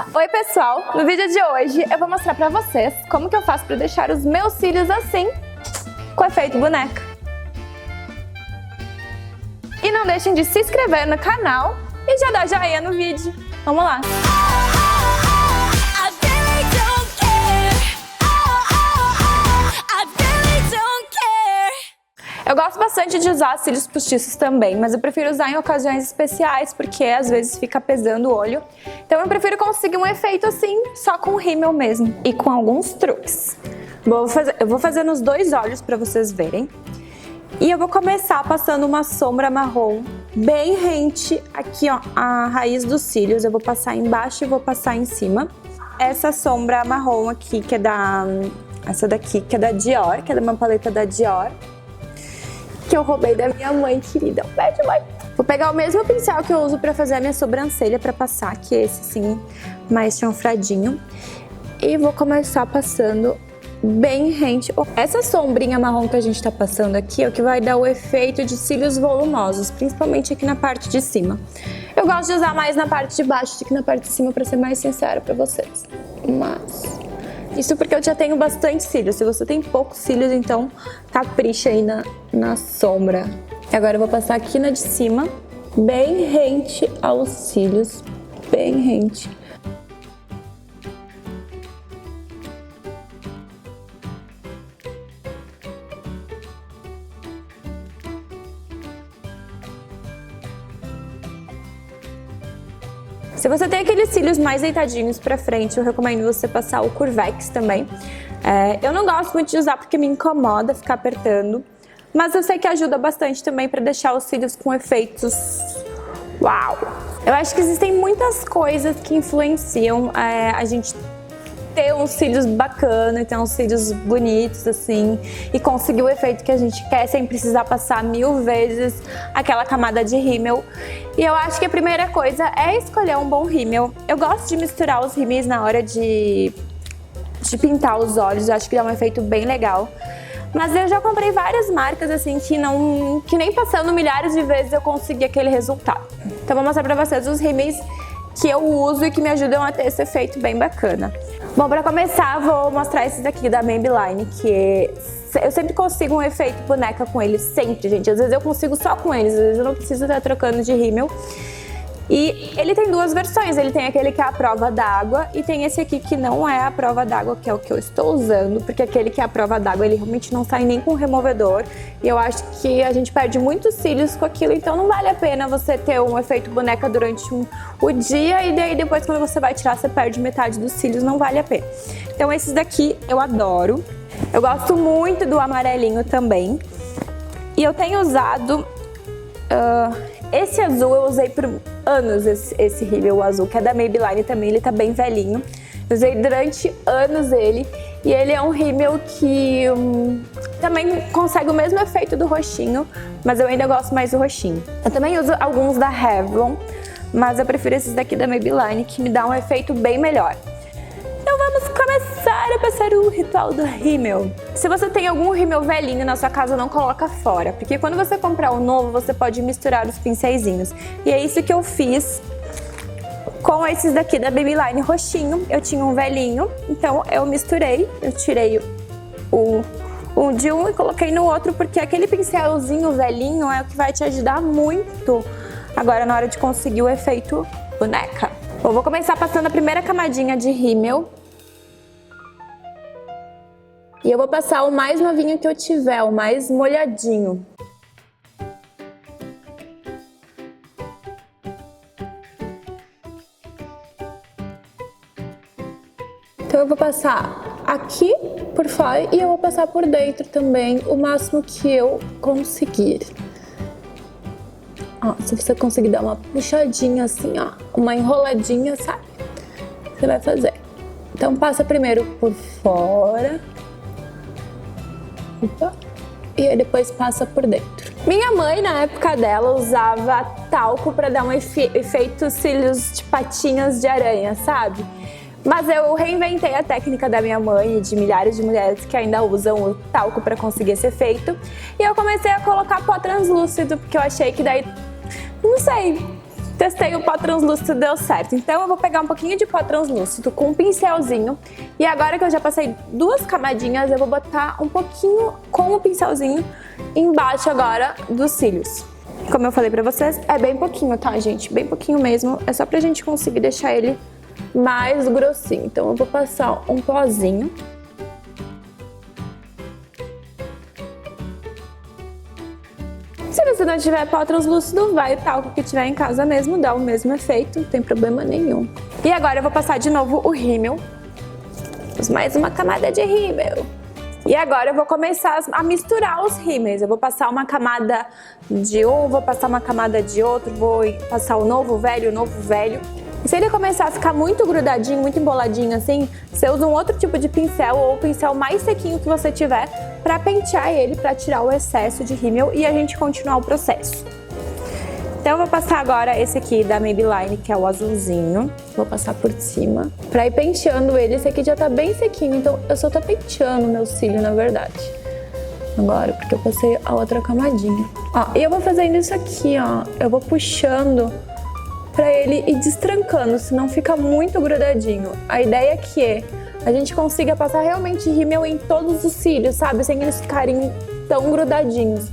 Oi pessoal, no vídeo de hoje eu vou mostrar pra vocês como que eu faço pra deixar os meus cílios assim, com efeito boneca. E não deixem de se inscrever no canal e já dar joinha no vídeo. Vamos lá! Eu gosto bastante de usar cílios postiços também, mas eu prefiro usar em ocasiões especiais porque às vezes fica pesando o olho. Então eu prefiro conseguir um efeito assim, só com o rímel mesmo e com alguns truques. Eu vou fazer nos dois olhos para vocês verem. E eu vou começar passando uma sombra marrom bem rente aqui, ó, a raiz dos cílios. Eu vou passar embaixo e vou passar em cima. Essa sombra marrom aqui, que é essa daqui, que é da Dior, que é de uma paleta da Dior, que eu roubei da minha mãe querida. Um beijo, mãe! Vou pegar o mesmo pincel que eu uso pra fazer a minha sobrancelha pra passar, que é esse sim, mais chanfradinho. E vou começar passando bem rente. Essa sombrinha marrom que a gente tá passando aqui é o que vai dar o efeito de cílios volumosos, principalmente aqui na parte de cima. Eu gosto de usar mais na parte de baixo do que na parte de cima, pra ser mais sincera pra vocês. Mas isso porque eu já tenho bastante cílios. Se você tem poucos cílios, então capricha aí na sombra. Agora eu vou passar aqui na de cima, bem rente aos cílios, bem rente. Se você tem aqueles cílios mais deitadinhos pra frente, eu recomendo você passar o Curvex também. Eu não gosto muito de usar porque me incomoda ficar apertando, mas eu sei que ajuda bastante também pra deixar os cílios com efeitos uau! Eu acho que existem muitas coisas que influenciam a gente ter uns cílios bacanas, ter uns cílios bonitos assim e conseguir o efeito que a gente quer sem precisar passar 1000 vezes aquela camada de rímel. E eu acho que a primeira coisa é escolher um bom rímel. Eu gosto de misturar os rímels na hora de pintar os olhos, eu acho que dá um efeito bem legal. Mas eu já comprei várias marcas assim que nem passando milhares de vezes eu consegui aquele resultado. Então vou mostrar pra vocês os rímels que eu uso e que me ajudam a ter esse efeito bem bacana. Bom, pra começar, vou mostrar esses aqui da Maybelline, que eu sempre consigo um efeito boneca com eles, sempre, gente. Às vezes eu consigo só com eles, às vezes eu não preciso estar trocando de rímel. E ele tem duas versões, ele tem aquele que é a prova d'água e tem esse aqui que não é a prova d'água, que é o que eu estou usando, porque aquele que é a prova d'água, ele realmente não sai nem com removedor e eu acho que a gente perde muitos cílios com aquilo, então não vale a pena você ter um efeito boneca durante o dia e daí depois quando você vai tirar você perde metade dos cílios, não vale a pena. Então esses daqui eu adoro, eu gosto muito do amarelinho também e eu tenho usado... esse azul eu usei por anos, esse rímel azul, que é da Maybelline também, ele tá bem velhinho. Eu usei durante anos ele, e ele é um rímel que também consegue o mesmo efeito do roxinho, mas eu ainda gosto mais do roxinho. Eu também uso alguns da Revlon, mas eu prefiro esses daqui da Maybelline, que me dá um efeito bem melhor. Então vamos começar a passar o ritual do rímel. Se você tem algum rímel velhinho na sua casa, não coloca fora, porque quando você comprar um novo, você pode misturar os pincéizinhos. E é isso que eu fiz com esses daqui da Maybelline roxinho. Eu tinha um velhinho, então eu misturei, eu tirei um de um e coloquei no outro, porque aquele pincelzinho velhinho é o que vai te ajudar muito agora na hora de conseguir o efeito boneca. Eu vou começar passando a primeira camadinha de rímel. E eu vou passar o mais novinho que eu tiver, o mais molhadinho. Então eu vou passar aqui por fora e eu vou passar por dentro também, o máximo que eu conseguir. Ó, se você conseguir dar uma puxadinha assim, ó, uma enroladinha, sabe? Você vai fazer. Então passa primeiro por fora. Opa. E aí depois passa por dentro. Minha mãe, na época dela, usava talco pra dar um efeito cílios de patinhas de aranha, sabe? Mas eu reinventei a técnica da minha mãe e de milhares de mulheres que ainda usam o talco pra conseguir esse efeito. E eu comecei a colocar pó translúcido, porque eu achei que daí, não sei, testei o pó translúcido, deu certo. Então eu vou pegar um pouquinho de pó translúcido com um pincelzinho. E agora que eu já passei 2 camadinhas, eu vou botar um pouquinho com o pincelzinho embaixo agora dos cílios. Como eu falei pra vocês, é bem pouquinho, tá, gente? Bem pouquinho mesmo. É só pra gente conseguir deixar ele mais grossinho. Então eu vou passar um pozinho. Se você não tiver pó translúcido, vai o talco que tiver em casa mesmo, dá o mesmo efeito, não tem problema nenhum. E agora eu vou passar de novo o rímel. Mais uma camada de rímel. E agora eu vou começar a misturar os rímels. Eu vou passar uma camada de um, vou passar uma camada de outro, vou passar o novo, velho, o novo, velho. E se ele começar a ficar muito grudadinho, muito emboladinho assim, você usa um outro tipo de pincel ou o pincel mais sequinho que você tiver pra pentear ele, pra tirar o excesso de rímel e a gente continuar o processo. Então eu vou passar agora esse aqui da Maybelline, que é o azulzinho. Vou passar por cima pra ir penteando ele. Esse aqui já tá bem sequinho, então eu só tô penteando meu cílio, na verdade. Agora, porque eu passei a outra camadinha. Ó, e eu vou fazendo isso aqui, ó. Eu vou puxando pra ele ir destrancando, senão fica muito grudadinho. A ideia é que a gente consiga passar realmente rímel em todos os cílios, sabe? Sem eles ficarem tão grudadinhos.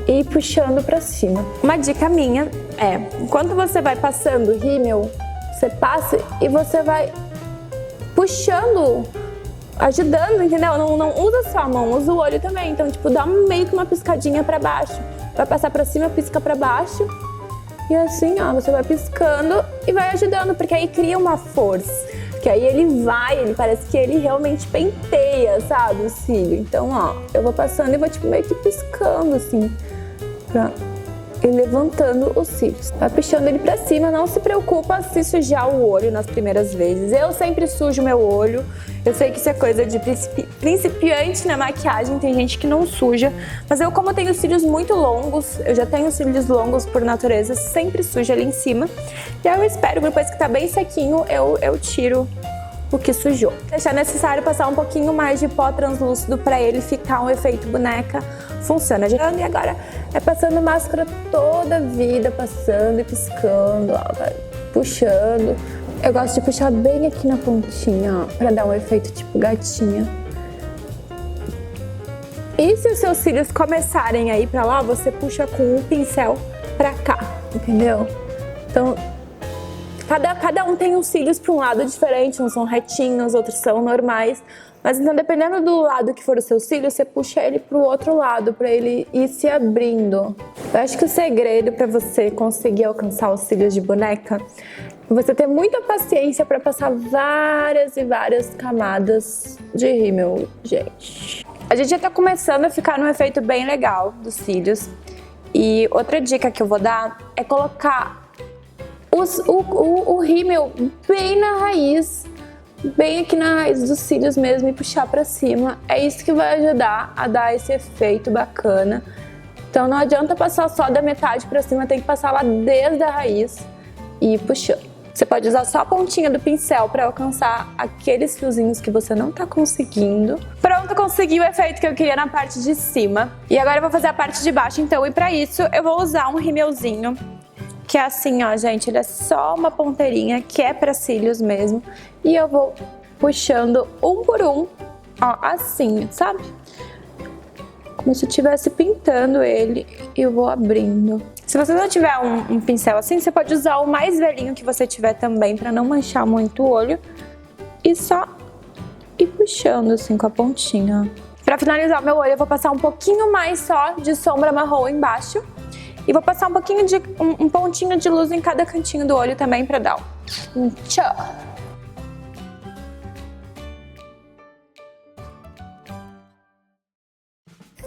E puxando pra cima. Uma dica minha é, enquanto você vai passando rímel, você passa e você vai puxando, ajudando, entendeu? Não usa só a mão, usa o olho também. Então, tipo, dá meio que uma piscadinha pra baixo. Vai passar pra cima, pisca pra baixo. E assim, ó, você vai piscando e vai ajudando, porque aí cria uma força. Que aí ele parece que ele realmente penteia, sabe, o cílio. Então, ó, eu vou passando e vou, tipo, meio que piscando, assim, pra ir levantando os cílios. Vai puxando ele pra cima, não se preocupa se sujar o olho nas primeiras vezes. Eu sempre sujo meu olho. Eu sei que isso é coisa de principiante na maquiagem, tem gente que não suja. Mas eu, como tenho cílios muito longos, eu já tenho cílios longos por natureza, sempre sujo ali em cima. E aí eu espero, depois que tá bem sequinho, eu tiro o que sujou. Deixar necessário passar um pouquinho mais de pó translúcido pra ele ficar um efeito boneca. Funciona. E agora é passando máscara toda a vida, passando e piscando, ó, puxando. Eu gosto de puxar bem aqui na pontinha, ó, pra dar um efeito tipo gatinha. E se os seus cílios começarem a ir pra lá, você puxa com um pincel pra cá, entendeu? Então, cada um tem os cílios pra um lado diferente, uns são retinhos, outros são normais. Mas então, dependendo do lado que for o seu cílio, você puxa ele pro outro lado, pra ele ir se abrindo. Eu acho que o segredo pra você conseguir alcançar os cílios de boneca é você ter muita paciência pra passar várias e várias camadas de rímel, gente. A gente já tá começando a ficar num efeito bem legal dos cílios. E outra dica que eu vou dar é colocar o rímel bem na raiz, bem aqui na raiz dos cílios mesmo e puxar pra cima. É isso que vai ajudar a dar esse efeito bacana. Então não adianta passar só da metade pra cima, tem que passar lá desde a raiz e ir puxando. Você pode usar só a pontinha do pincel pra alcançar aqueles fiozinhos que você não tá conseguindo. Pronto, consegui o efeito que eu queria na parte de cima. E agora eu vou fazer a parte de baixo, então, e pra isso eu vou usar um rímelzinho, que é assim, ó, gente, ele é só uma ponteirinha, que é pra cílios mesmo. E eu vou puxando um por um, ó, assim, sabe? Como se eu estivesse pintando ele e eu vou abrindo. Se você não tiver um pincel assim, você pode usar o mais velhinho que você tiver também, pra não manchar muito o olho. E só ir puxando assim com a pontinha. Pra finalizar o meu olho, eu vou passar um pouquinho mais só de sombra marrom embaixo. E vou passar um pouquinho de um pontinho de luz em cada cantinho do olho também pra dar um tchau.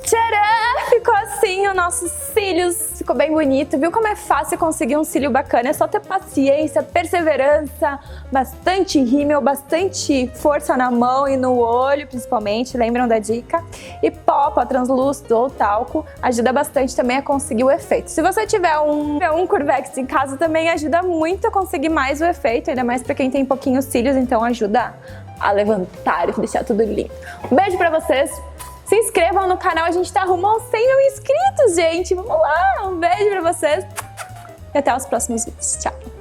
Tcharam! Ficou assim os nossos cílios, ficou bem bonito. Viu como é fácil conseguir um cílio bacana? É só ter paciência, perseverança, bastante rímel, bastante força na mão e no olho, principalmente, lembram da dica? E pó translúcido ou talco ajuda bastante também a conseguir o efeito. Se você tiver um Curvex em casa, também ajuda muito a conseguir mais o efeito, ainda mais pra quem tem pouquinhos cílios, então ajuda a levantar e deixar tudo lindo. Um beijo pra vocês! Se inscrevam no canal, a gente tá rumo aos 100 mil inscritos, gente! Vamos lá! Um beijo pra vocês! e até os próximos vídeos. Tchau!